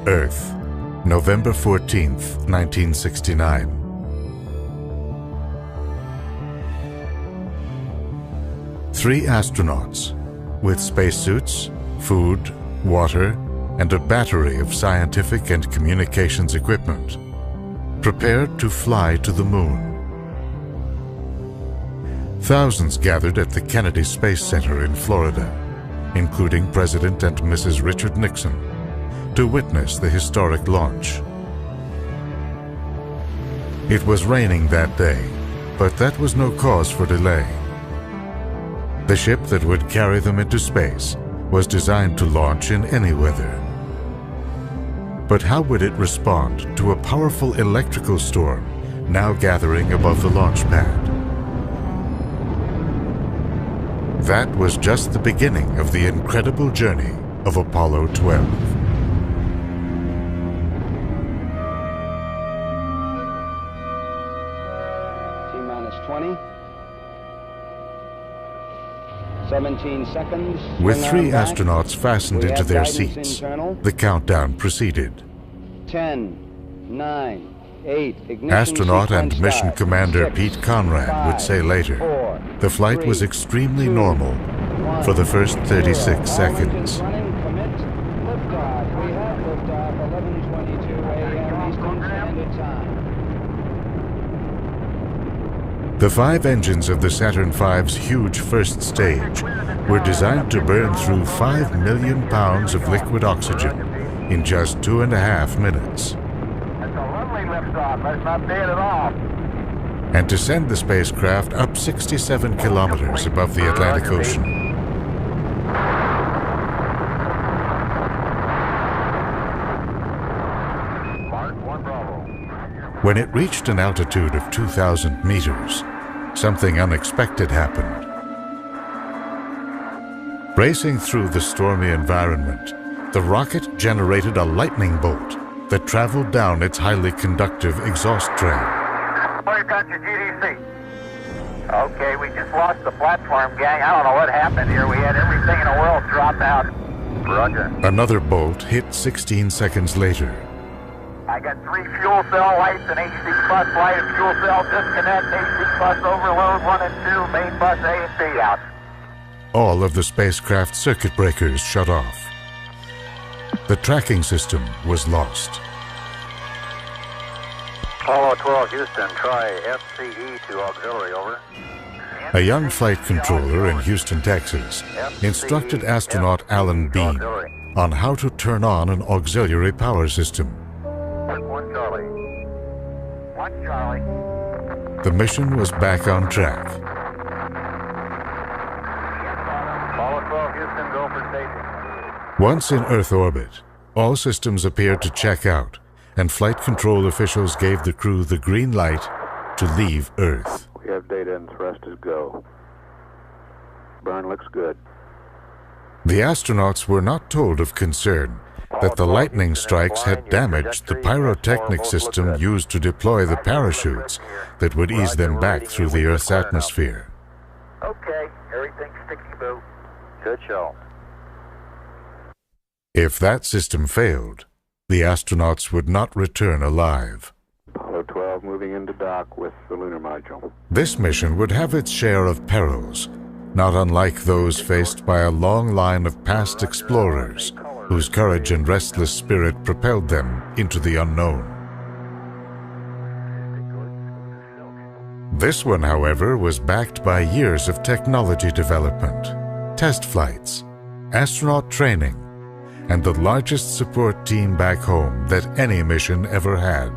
Earth, November 14th, 1969. Three astronauts, with spacesuits, food, water, and a battery of scientific and communications equipment, prepared to fly to the moon. Thousands gathered at the Kennedy Space Center in Florida, including President and Mrs. Richard Nixon, to witness the historic launch. It was raining that day, but that was no cause for delay. The ship that would carry them into space was designed to launch in any weather. But how would it respond to a powerful electrical storm now gathering above the launch pad? That was just the beginning of the incredible journey of Apollo 12. T-minus 20. 17 seconds. With three astronauts fastened into their seats, the countdown proceeded. 10, 9, 8, ignition Astronaut and mission start. commander 6, Pete Conrad 5, would say later, 4, the flight 3, was extremely 2, normal 1, for the first 36 0. seconds. All engines running, commit, liftoff. We have liftoff, 11:22 a.m. Eastern Standard Time. The five engines of the Saturn V's huge first stage were designed to burn through 5 million pounds of liquid oxygen in just 2.5 minutes. That's a lovely liftoff. That's not bad at all. And to send the spacecraft up 67 kilometers above the Atlantic Ocean. Mark 1 Bravo. When it reached an altitude of 2,000 meters, something unexpected happened. Racing through the stormy environment, the rocket generated a lightning bolt that traveled down its highly conductive exhaust trail. Oh, you got your GDC. Okay, we just lost the platform, gang. I don't know what happened here. We had everything in the world drop out. Roger. Another bolt hit 16 seconds later. I got 3 fuel cell lights, an AC bus light, a fuel cell disconnect, AC bus overload, 1 and 2, main bus A and B out. All of the spacecraft circuit breakers shut off. The tracking system was lost. Apollo 12 Houston, try FCE to auxiliary, over. A young flight controller in Houston, Texas, instructed astronaut Alan Bean on how to turn on an auxiliary power system. 1 Charlie. 1 Charlie. The mission was back on track. Apollo 12 Houston, go for station. Once in Earth orbit, all systems appeared to check out, and flight control officials gave the crew the green light to leave Earth. We have data and thrust is go. Burn looks good. The astronauts were not told of concern that the lightning strikes had damaged the pyrotechnic system used to deploy the parachutes that would ease them back through the Earth's atmosphere. Okay, everything's sticky-boo. Good show. If that system failed, the astronauts would not return alive. Apollo 12 moving into dock with the lunar module. This mission would have its share of perils, not unlike those faced by a long line of past explorers whose courage and restless spirit propelled them into the unknown. This one, however, was backed by years of technology development, test flights, astronaut training, and the largest support team back home that any mission ever had.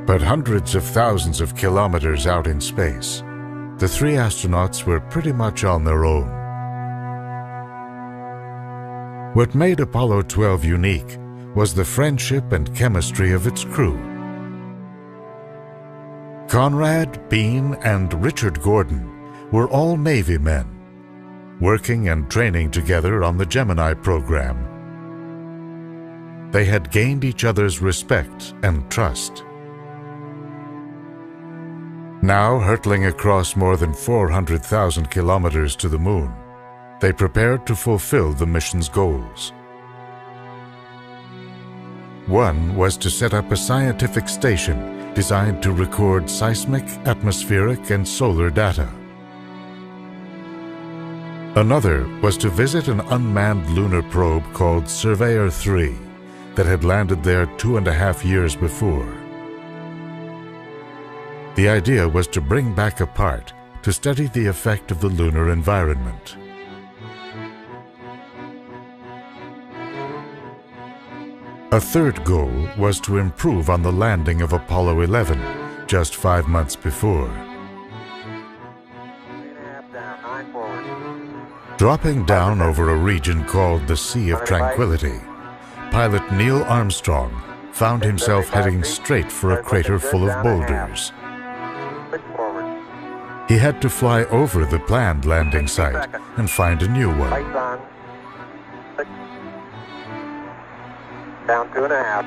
But hundreds of thousands of kilometers out in space, the three astronauts were pretty much on their own. What made Apollo 12 unique was the friendship and chemistry of its crew. Conrad, Bean, and Richard Gordon were all Navy men, working and training together on the Gemini program. They had gained each other's respect and trust. Now hurtling across more than 400,000 kilometers to the moon, they prepared to fulfill the mission's goals. One was to set up a scientific station designed to record seismic, atmospheric, and solar data. Another was to visit an unmanned lunar probe called Surveyor 3 that had landed there 2.5 years before. The idea was to bring back a part to study the effect of the lunar environment. A third goal was to improve on the landing of Apollo 11 just 5 months before. Dropping down over a region called the Sea of Tranquility, pilot Neil Armstrong found himself heading straight for a crater full of boulders. He had to fly over the planned landing site and find a new one. Down 2.5.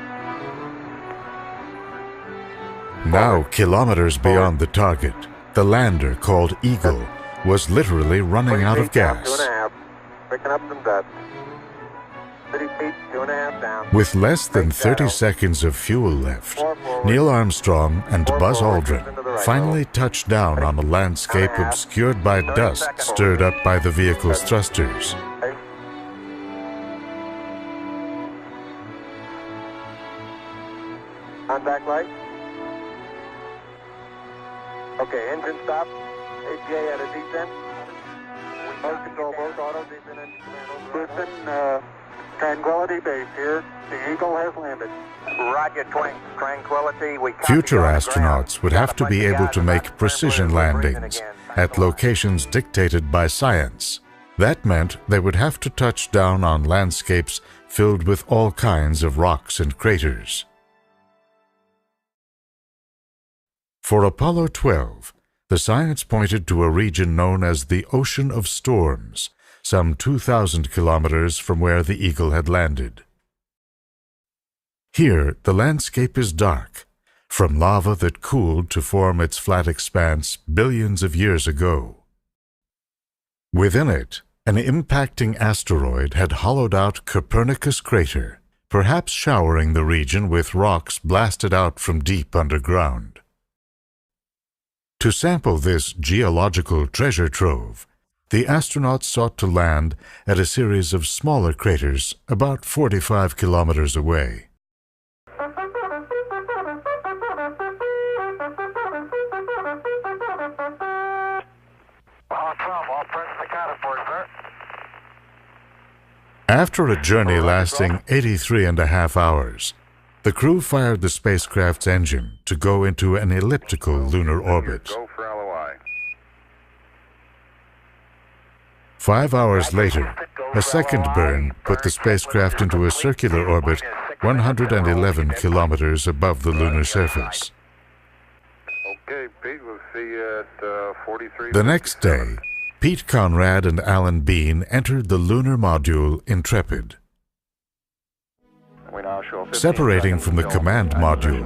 Now, kilometers beyond the target, the lander, called Eagle, was literally running out of gas. 2.5. Picking up some dust. 30 feet, 2.5 down. With less than 30 seconds of fuel left, Neil Armstrong and Buzz Aldrin finally touched down on a landscape obscured by dust stirred up by the vehicle's thrusters. Contact light. Okay, engine stop. APA at a descent. Boat control, boat auto, descent engine command over. Houston, Tranquility Base here. The Eagle has landed. Roger, Tranquility. Future astronauts would have to be able to make precision landings at locations dictated by science. That meant they would have to touch down on landscapes filled with all kinds of rocks and craters. For Apollo 12, the science pointed to a region known as the Ocean of Storms, some 2,000 kilometers from where the Eagle had landed. Here, the landscape is dark, from lava that cooled to form its flat expanse billions of years ago. Within it, an impacting asteroid had hollowed out Copernicus Crater, perhaps showering the region with rocks blasted out from deep underground. To sample this geological treasure trove, the astronauts sought to land at a series of smaller craters about 45 kilometers away. After a journey lasting 83.5 hours, the crew fired the spacecraft's engine to go into an elliptical lunar orbit. 5 hours later, a second burn put the spacecraft into a circular orbit 111 kilometers above the lunar surface. Okay, Pete, we'll see you at 43. The next day, Pete Conrad and Alan Bean entered the lunar module Intrepid. Separating from the command module,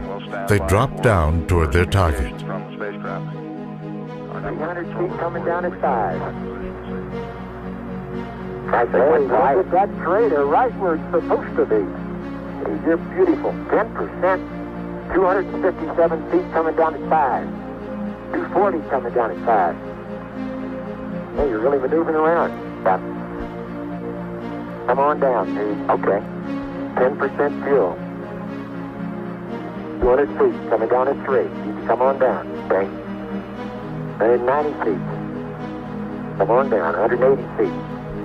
they dropped down toward their target. 300 feet coming down at 5. Look at that crater right where it's supposed to be. You're beautiful. 10%. 257 feet coming down at 5. 240 coming down at 5. Hey, you're really maneuvering around. Stop. Come on down, dude. Okay. 10% fuel. 200 feet coming down at 3. You can come on down. Okay. 190 feet. Come on down. 180 feet.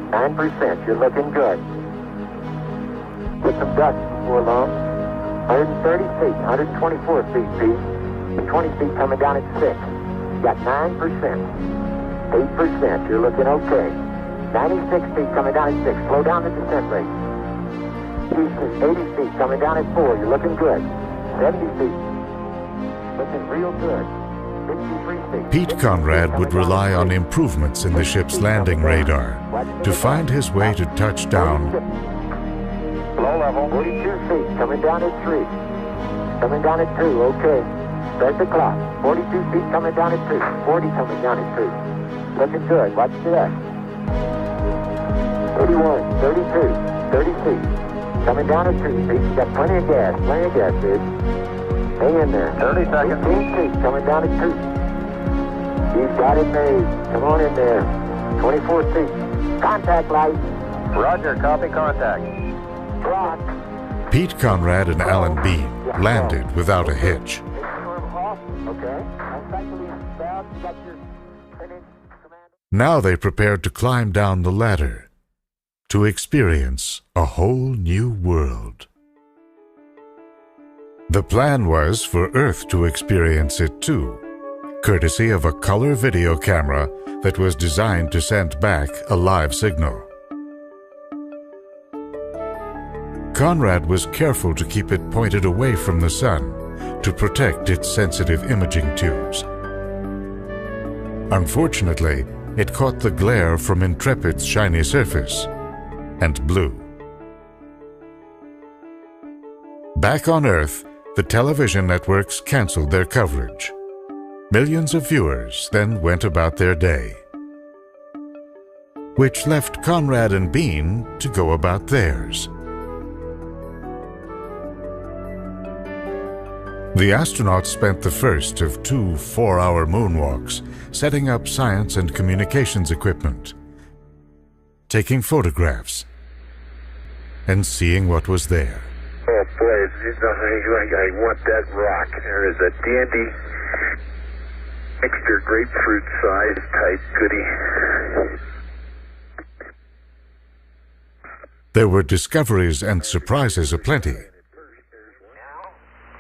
9%. You're looking good. Get some dust before long. 130 feet. 124 feet, Pete. 20 feet coming down at 6. You got 9%. 8%. You're looking okay. 96 feet coming down at 6. Slow down the descent rate. Houston, 80 feet coming down at 4. You're looking good. 70 feet. Looking real good. 53 feet. Pete Conrad would rely on improvements in the ship's landing radar to find his way to touchdown. Low level. 42 feet coming down at 3. Coming down at 2. Okay. Start the clock. 42 feet coming down at 2. 40 coming down at 2. Looking good. Watch that. 31, 32, 30 feet. Coming down at 2 feet. You got plenty of gas, dude. Hang in there. 30 seconds. 18 feet, coming down at 2. You've got it made. Come on in there. 24 feet. Contact light. Roger, copy contact. Rock. Pete Conrad and Alan Bean landed without a hitch. Okay. Now they prepared to climb down the ladder to experience a whole new world. The plan was for Earth to experience it too, courtesy of a color video camera that was designed to send back a live signal. Conrad was careful to keep it pointed away from the sun to protect its sensitive imaging tubes. Unfortunately, it caught the glare from Intrepid's shiny surface and blew. Back on Earth, the television networks canceled their coverage. Millions of viewers then went about their day, which left Conrad and Bean to go about theirs. The astronauts spent the first of 2 4-hour moonwalks setting up science and communications equipment, taking photographs, and seeing what was there. Oh boy, I want that rock. There is a dandy mixture grapefruit size type goodie. There were discoveries and surprises aplenty.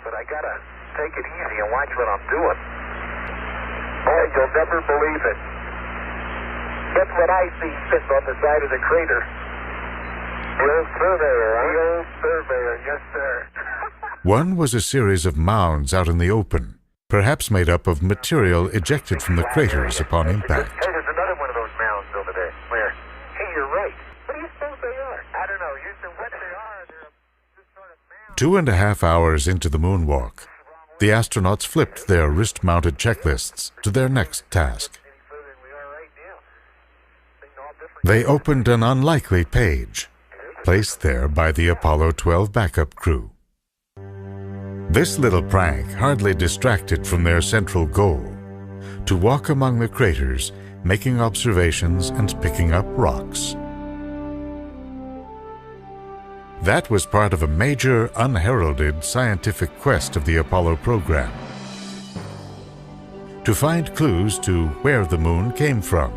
But I gotta take it easy and watch what I'm doing. Boy, you'll never believe it. Guess what I see sitting on the side of the crater? The old surveyor, huh? The old surveyor, yes sir. One was a series of mounds out in the open, perhaps made up of material ejected from the craters upon impact. Hey, there's another one of those mounds over there. Where? Hey, you're right. What do you suppose they are? I don't know. Used to what they are. They're this sort of mound. 2.5 hours into the moonwalk, the astronauts flipped their wrist-mounted checklists to their next task. They opened an unlikely page, placed there by the Apollo 12 backup crew. This little prank hardly distracted from their central goal, to walk among the craters, making observations and picking up rocks. That was part of a major, unheralded scientific quest of the Apollo program, to find clues to where the moon came from.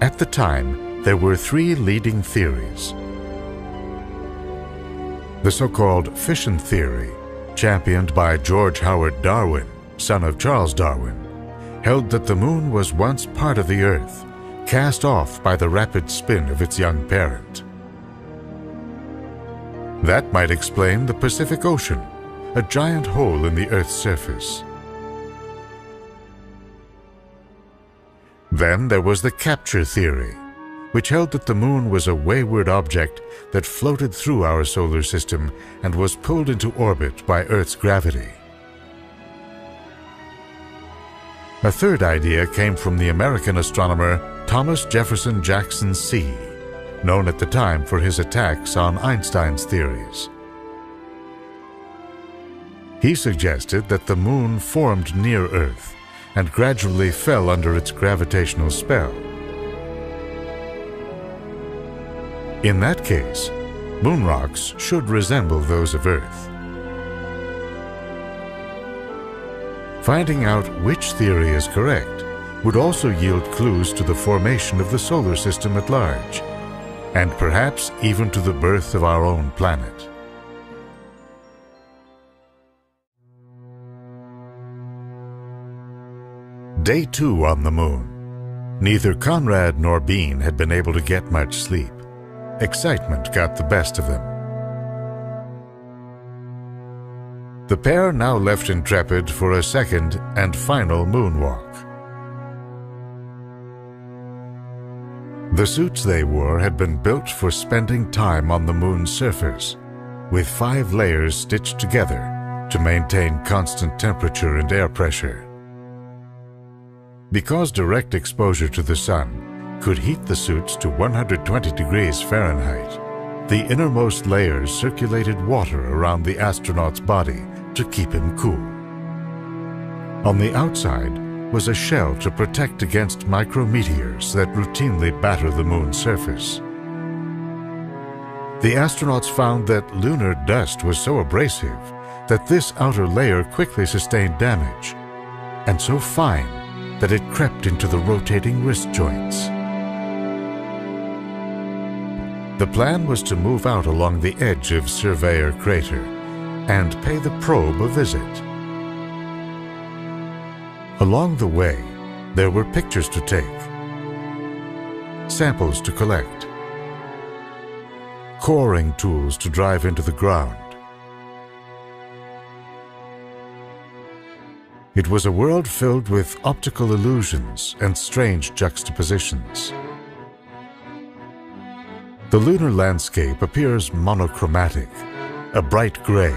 At the time, there were 3 leading theories. The so-called fission theory, championed by George Howard Darwin, son of Charles Darwin, held that the moon was once part of the Earth, cast off by the rapid spin of its young parent. That might explain the Pacific Ocean, a giant hole in the Earth's surface. Then there was the capture theory, which held that the moon was a wayward object that floated through our solar system and was pulled into orbit by Earth's gravity. A third idea came from the American astronomer Thomas Jefferson Jackson See, known at the time for his attacks on Einstein's theories. He suggested that the moon formed near Earth and gradually fell under its gravitational spell. In that case, moon rocks should resemble those of Earth. Finding out which theory is correct would also yield clues to the formation of the solar system at large, and perhaps even to the birth of our own planet. Day 2 on the moon. Neither Conrad nor Bean had been able to get much sleep. Excitement got the best of them. The pair now left Intrepid for a second and final moonwalk. The suits they wore had been built for spending time on the moon's surface, with 5 layers stitched together to maintain constant temperature and air pressure. Because direct exposure to the sun could heat the suits to 120 degrees Fahrenheit, The innermost layers circulated water around the astronaut's body to keep him cool. On the outside was a shell to protect against micrometeors that routinely batter the moon's surface. The astronauts found that lunar dust was so abrasive that this outer layer quickly sustained damage, and so fine that it crept into the rotating wrist joints. The plan was to move out along the edge of Surveyor Crater and pay the probe a visit. Along the way, there were pictures to take, samples to collect, coring tools to drive into the ground. It was a world filled with optical illusions and strange juxtapositions. The lunar landscape appears monochromatic, a bright gray.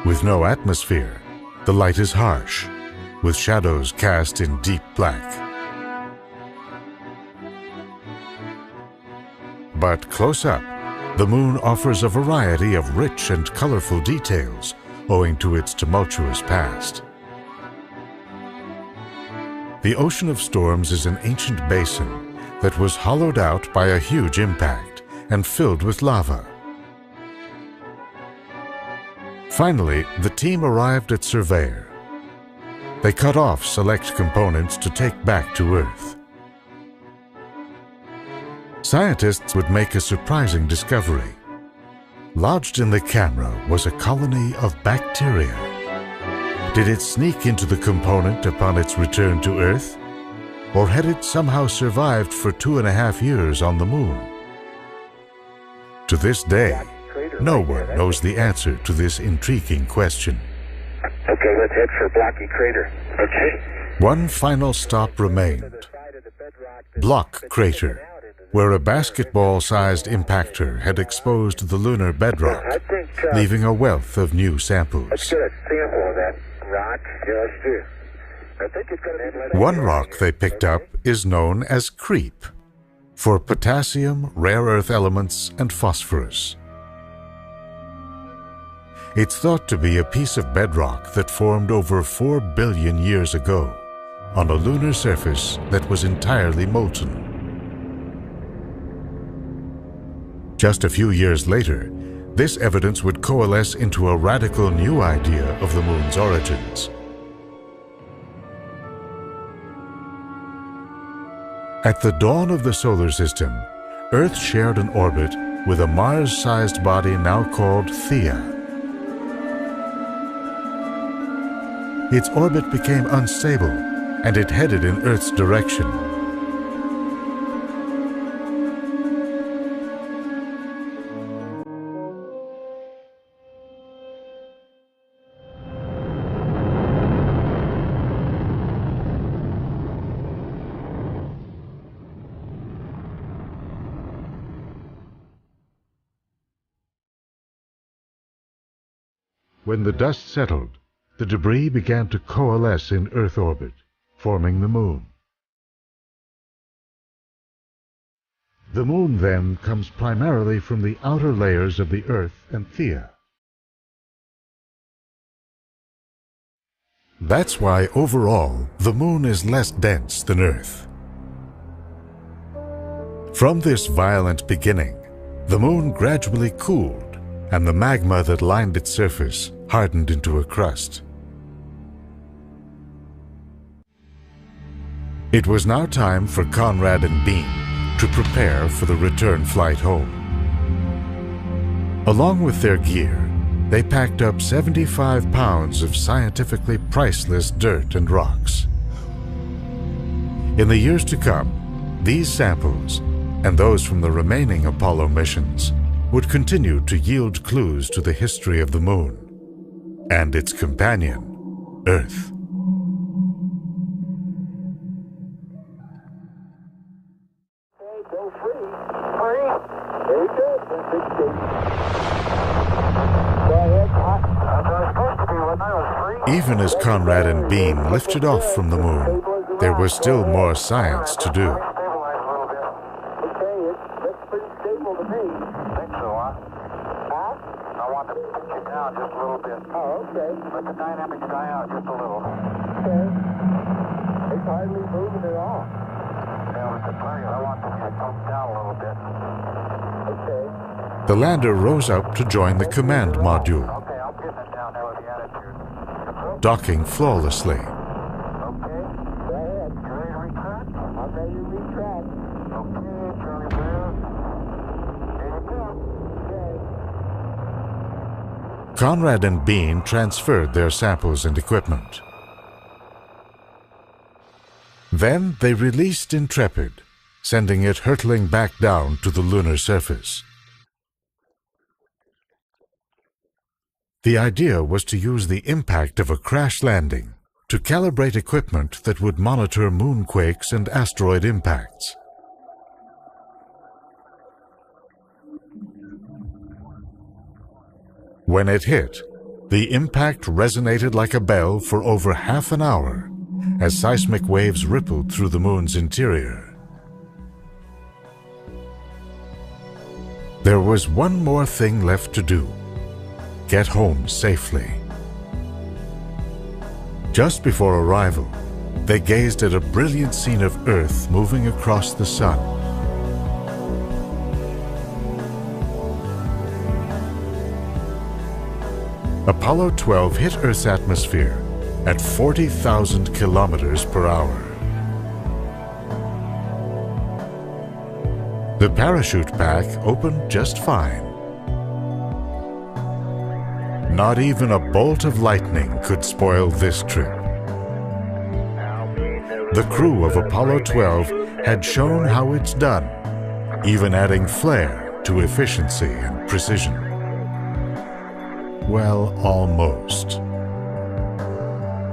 With no atmosphere, the light is harsh, with shadows cast in deep black. But close up, the moon offers a variety of rich and colorful details owing to its tumultuous past. The Ocean of Storms is an ancient basin that was hollowed out by a huge impact and filled with lava. Finally, the team arrived at Surveyor. They cut off select components to take back to Earth. Scientists would make a surprising discovery. Lodged in the camera was a colony of bacteria. Did it sneak into the component upon its return to Earth? Or had it somehow survived for 2.5 years on the moon? To this day, no one knows the answer to this intriguing question. Okay, let's head for Blocky Crater. Okay. One final stop remained. Block Crater, where a basketball-sized impactor had exposed the lunar bedrock, leaving a wealth of new samples. Let's get a sample of that rock. Yeah, let's do. I think it's going to be... One rock they picked up is known as creep, for potassium, rare earth elements, and phosphorus. It's thought to be a piece of bedrock that formed over 4 billion years ago on a lunar surface that was entirely molten. Just a few years later, this evidence would coalesce into a radical new idea of the moon's origins. At the dawn of the solar system, Earth shared an orbit with a Mars-sized body now called Theia. Its orbit became unstable, and it headed in Earth's direction. When the dust settled, the debris began to coalesce in Earth orbit, forming the moon. The moon, then, comes primarily from the outer layers of the Earth and Theia. That's why, overall, the moon is less dense than Earth. From this violent beginning, the moon gradually cooled, and the magma that lined its surface hardened into a crust. It was now time for Conrad and Bean to prepare for the return flight home. Along with their gear, they packed up 75 pounds of scientifically priceless dirt and rocks. In the years to come, these samples, and those from the remaining Apollo missions, would continue to yield clues to the history of the moon and its companion, Earth. Go free. Free. Very good. Go ahead. I was supposed to be when I was free. Even as Conrad and Bean lifted off from the moon, there was still more science to do. Stabilize a little bit. hardly moving at all. Yeah, Mr. Plague, I want to come down a little bit. Okay. The lander rose up to join the command module, Okay, I'm getting it down there with the attitude. docking flawlessly. Okay, go ahead. You ready to retract? I'm ready to retract. Okay, Charlie Brown. Here you go. Okay. Conrad and Bean transferred their samples and equipment. Then they released Intrepid, sending it hurtling back down to the lunar surface. The idea was to use the impact of a crash landing to calibrate equipment that would monitor moonquakes and asteroid impacts. When it hit, the impact resonated like a bell for over half an hour as seismic waves rippled through the moon's interior. There was one more thing left to do: get home safely. Just before arrival, they gazed at a brilliant scene of Earth moving across the sun. Apollo 12 hit Earth's atmosphere at 40,000 kilometers per hour. The parachute pack opened just fine. Not even a bolt of lightning could spoil this trip. The crew of Apollo 12 had shown how it's done, even adding flair to efficiency and precision. Well, almost.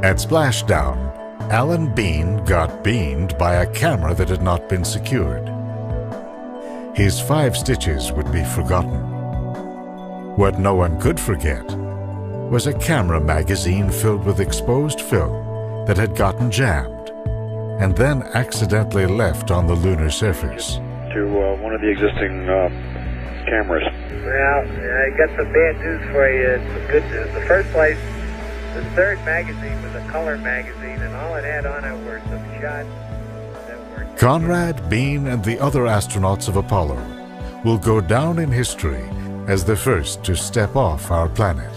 At splashdown, Alan Bean got beamed by a camera that had not been secured. His 5 stitches would be forgotten. What no one could forget was a camera magazine filled with exposed film that had gotten jammed and then accidentally left on the lunar surface. To one of the existing cameras. Well, I got some bad news for you and some good news. The first place, the third magazine was a color magazine, and all it had on it were some shots that were... Conrad, Bean, and the other astronauts of Apollo will go down in history as the first to step off our planet.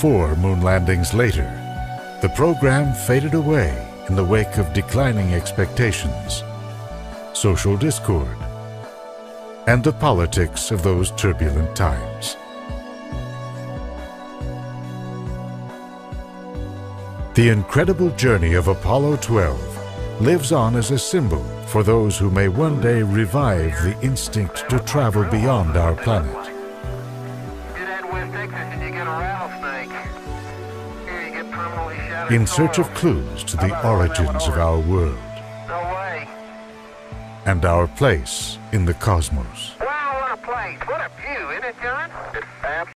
Four moon landings later, the program faded away in the wake of declining expectations, social discord, and the politics of those turbulent times. The incredible journey of Apollo 12 lives on as a symbol for those who may one day revive the instinct to travel beyond our planet. Get out of West Texas and you get a rattlesnake. Here you get permanently shattered In search of soil. clues to the origins of our world No way. and our place in the cosmos.